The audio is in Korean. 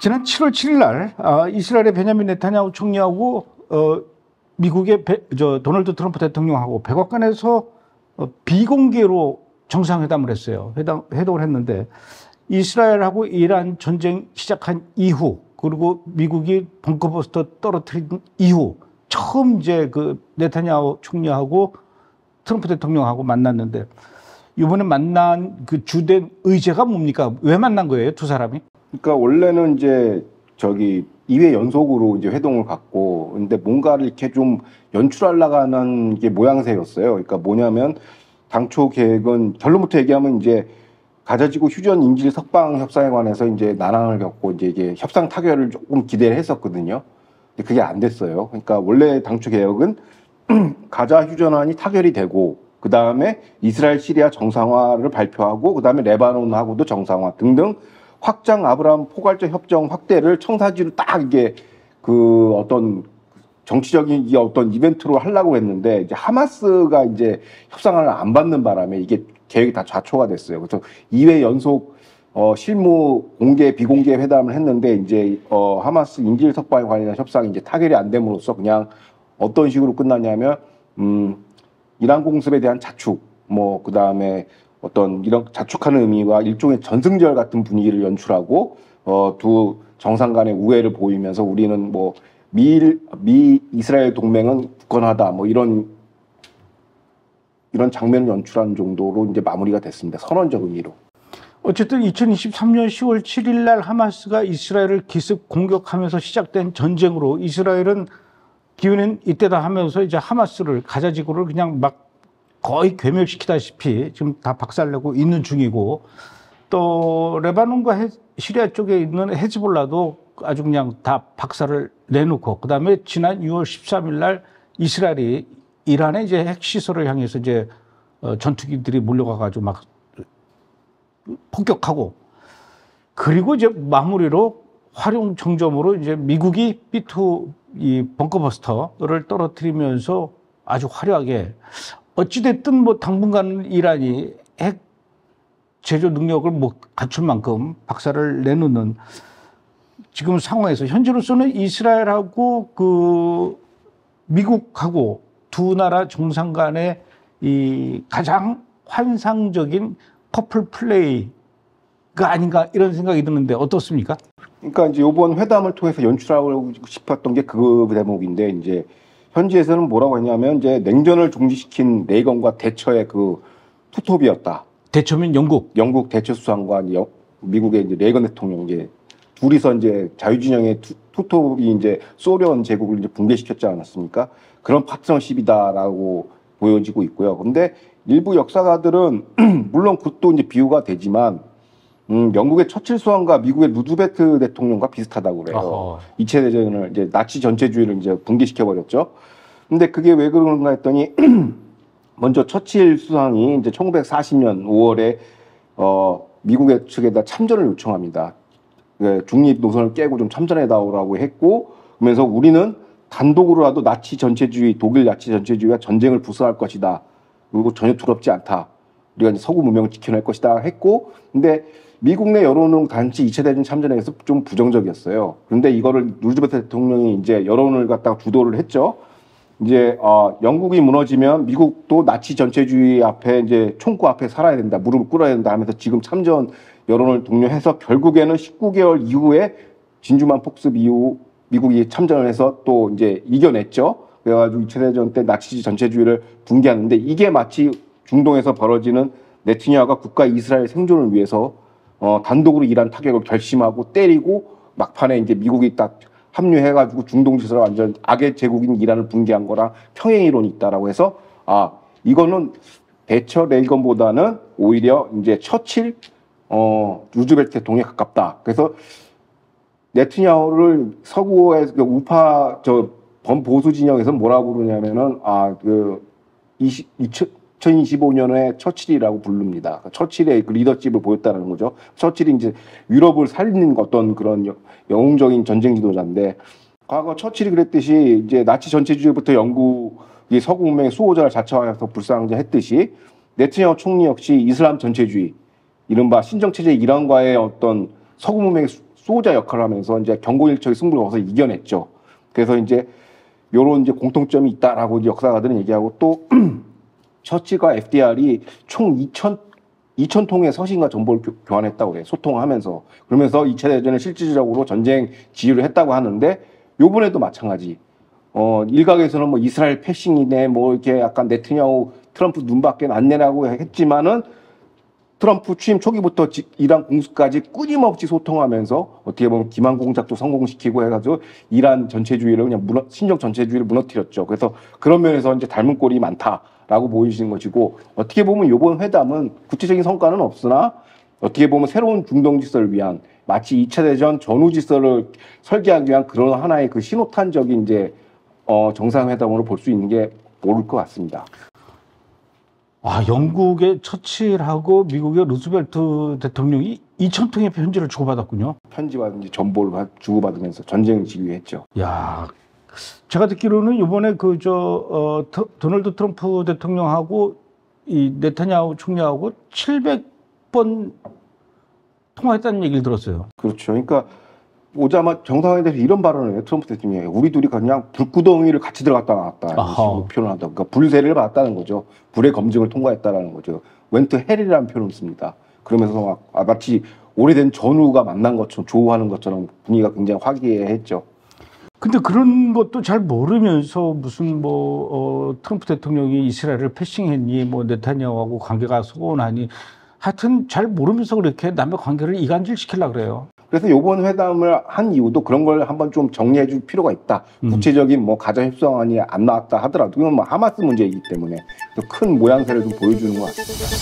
지난 7월 7일 날 이스라엘의 베냐민 네타냐후 총리하고 미국의 도널드 트럼프 대통령하고 백악관에서 비공개로 정상회담을 했어요. 회동을 했는데 이스라엘하고 이란 전쟁 시작한 이후 그리고 미국이 벙커버스터 떨어뜨린 이후 처음 이제 그 네타냐후 총리하고 트럼프 대통령하고 만났는데 이번에 만난 그 주된 의제가 뭡니까? 왜 만난 거예요, 두 사람이? 그러니까 원래는 이제 2회 연속으로 이제 회동을 갖고 근데 뭔가를 이렇게 좀 연출하려고 하는 게 모양새였어요. 그러니까 뭐냐면 당초 계획은 결론부터 얘기하면 이제 가자지구 휴전 인질 석방 협상에 관해서 이제 난항을 겪고 이제 이게 협상 타결을 조금 기대를 했었거든요. 근데 그게 안 됐어요. 그러니까 원래 당초 계획은 가자 휴전안이 타결이 되고 그 다음에 이스라엘 시리아 정상화를 발표하고 그 다음에 레바논하고도 정상화 등등 확장 아브라함 포괄적 협정 확대를 청사지로 딱 이게 그 어떤 정치적인 이 어떤 이벤트로 하려고 했는데 이제 하마스가 이제 협상을 안 받는 바람에 이게 계획이 다 좌초가 됐어요. 그래서 2회 연속 실무 공개 비공개 회담을 했는데 이제 하마스 인질 석방에 관련한 협상이 이제 타결이 안 됨으로써 그냥 어떤 식으로 끝났냐면 이란 공습에 대한 자축 뭐 그다음에 어떤 이런 자축하는 의미와 일종의 전승절 같은 분위기를 연출하고 두 정상 간의 우애를 보이면서 우리는 뭐 미 이스라엘 동맹은 굳건하다 뭐 이런 장면을 연출한 정도로 이제 마무리가 됐습니다. 선언적 의미로. 어쨌든 2023년 10월 7일 날 하마스가 이스라엘을 기습 공격하면서 시작된 전쟁으로 이스라엘은 기운은 이때다 하면서 이제 하마스를 가자지구를 그냥 막 거의 괴멸시키다시피 지금 다 박살내고 있는 중이고 또 레바논과 시리아 쪽에 있는 헤즈볼라도 아주 그냥 다 박살을 내놓고 그다음에 지난 6월 13일 날 이스라엘이 이란의 이제 핵시설을 향해서 이제 전투기들이 몰려가 가지고 막 폭격하고 그리고 이제 마무리로 활용 정점으로 이제 미국이 B2 이 벙커버스터를 떨어뜨리면서 아주 화려하게 어찌됐든 뭐 당분간은 이란이 핵 제조 능력을 뭐 갖출 만큼 박살을 내놓는 지금 상황에서 현재로서는 이스라엘하고 그 미국하고 두 나라 정상 간의 이 가장 환상적인 커플 플레이가 아닌가 이런 생각이 드는데 어떻습니까? 그러니까 이제 이번 회담을 통해서 연출하고 싶었던 게 그 대목인데 이제 현지에서는 뭐라고 했냐면 이제 냉전을 종지시킨 레이건과 대처의 그 투톱이었다. 대처면 영국 대처 수상과 미국의 이제 레이건 대통령 이제 둘이서 이제 자유진영의 투톱이 이제 소련 제국을 이제 붕괴시켰지 않았습니까? 그런 파트너십이다라고 보여지고 있고요. 근데 일부 역사가들은 물론 그것도 이제 비유가 되지만 영국의 처칠 수왕과 미국의 루즈벨트 대통령과 비슷하다고 그래요. 2차 대전을 이제 나치 전체주의를 이제 붕괴시켜 버렸죠. 근데 그게 왜 그런가 했더니 먼저 처칠 수상이 이제 1940년 5월에 미국의 측에다 참전을 요청합니다. 중립 노선을 깨고 좀 참전해다오라고 했고, 그러면서 우리는 단독으로라도 나치 전체주의, 독일 나치 전체주의와 전쟁을 부수할 것이다. 그리고 전혀 두렵지 않다. 우리가 이제 서구 문명을 지켜낼 것이다 했고, 근데 미국 내 여론은 단지 2차 대전 참전에서 좀 부정적이었어요. 그런데 이거를 루즈벨트 대통령이 이제 여론을 갖다가 주도를 했죠. 이제 영국이 무너지면 미국도 나치 전체주의 앞에 이제 총구 앞에 살아야 된다, 무릎을 꿇어야 된다 하면서 지금 참전 여론을 독려해서 결국에는 19개월 이후에 진주만 폭습 이후 미국이 참전을 해서 또 이제 이겨냈죠. 그래가지고 2차 대전 때 나치 전체주의를 붕괴하는데 이게 마치 중동에서 벌어지는 네타냐후가 국가 이스라엘 생존을 위해서 단독으로 이란 타격을 결심하고 때리고 막판에 이제 미국이 딱 합류해가지고 중동 지서를 완전 악의 제국인 이란을 붕괴한 거랑 평행 이론이 있다라고 해서 이거는 대처 레이건보다는 오히려 이제 처칠 루즈벨트 대통령에 가깝다. 그래서 네타냐후를 서구의 우파 범보수 진영에서 뭐라고 부르냐면은 2025년에 처칠이라고 부릅니다. 처칠의 그 리더십을 보였다는 거죠. 처칠이 이제 유럽을 살리는 어떤 그런 영웅적인 전쟁 지도자인데 과거 처칠이 그랬듯이 이제 나치 전체주의부터 영국이 서구 문명의 수호자를 자처하여서 불쌍했듯이 네타냐후 총리 역시 이슬람 전체주의 이른바 신정체제 이란과의 어떤 서구 문명의 수호자 역할을 하면서 이제 경고일처의 승부를 거기서 이겨냈죠. 그래서 이제 요런 이제 공통점이 있다라고 이제 역사가들은 얘기하고 또 처치가 FDR이 총 2,000통의 서신과 정보를 교환했다고 그래요. 소통하면서. 그러면서 2차 대전에 실질적으로 전쟁 지휘를 했다고 하는데 요번에도 마찬가지. 일각에서는 뭐 이스라엘 패싱이네 뭐 이렇게 약간 네트냐후 트럼프 눈밖에 안 내라고 했지만은 트럼프 취임 초기부터 이란 공수까지 끊임없이 소통하면서 어떻게 보면 기만 공작도 성공시키고 해가지고 이란 전체주의를 그냥 신정 전체주의를 무너뜨렸죠. 그래서 그런 면에서 이제 닮은 꼴이 많다라고 보이시는 것이고 어떻게 보면 이번 회담은 구체적인 성과는 없으나 어떻게 보면 새로운 중동 질서를 위한 마치 2차 대전 전후 질서를 설계하기 위한 그런 하나의 그 신호탄적인 이제 정상회담으로 볼 수 있는 게 옳을 것 같습니다. 영국의 처칠하고 미국의 루즈벨트 대통령이 2,000통의 편지를 주고받았군요. 편지와 이제 정보를 주고받으면서 전쟁을 지휘했죠. 야, 제가 듣기로는 이번에 도널드 트럼프 대통령하고 이 네타냐후 총리하고 700번 통화했다는 얘기를 들었어요. 그렇죠. 그러니까 오자마자 정상회담에서 이런 발언을 해요. 트럼프 대통령이 우리 둘이 그냥 불구덩이를 같이 들어갔다 나왔다 이런 식으로 표현을 한다. 그러니까 불세를 받았다는 거죠. 불의 검증을 통과했다라는 거죠. 웬트 헬이라는 표현을 씁니다. 그러면서 막 마치 오래된 전우가 만난 것처럼 조우하는 것처럼 분위기가 굉장히 화기애애했죠. 근데 그런 것도 잘 모르면서 무슨 트럼프 대통령이 이스라엘을 패싱했니 뭐 네타냐후하고 관계가 소원하니 하여튼 잘 모르면서 그렇게 남의 관계를 이간질 시키려고 그래요. 그래서 이번 회담을 한 이유도 그런 걸 한번 좀 정리해 줄 필요가 있다. 구체적인 뭐 가자 협상안이 안 나왔다 하더라도 이건 뭐 하마스 문제이기 때문에 큰 모양새를 좀 보여주는 것 같습니다.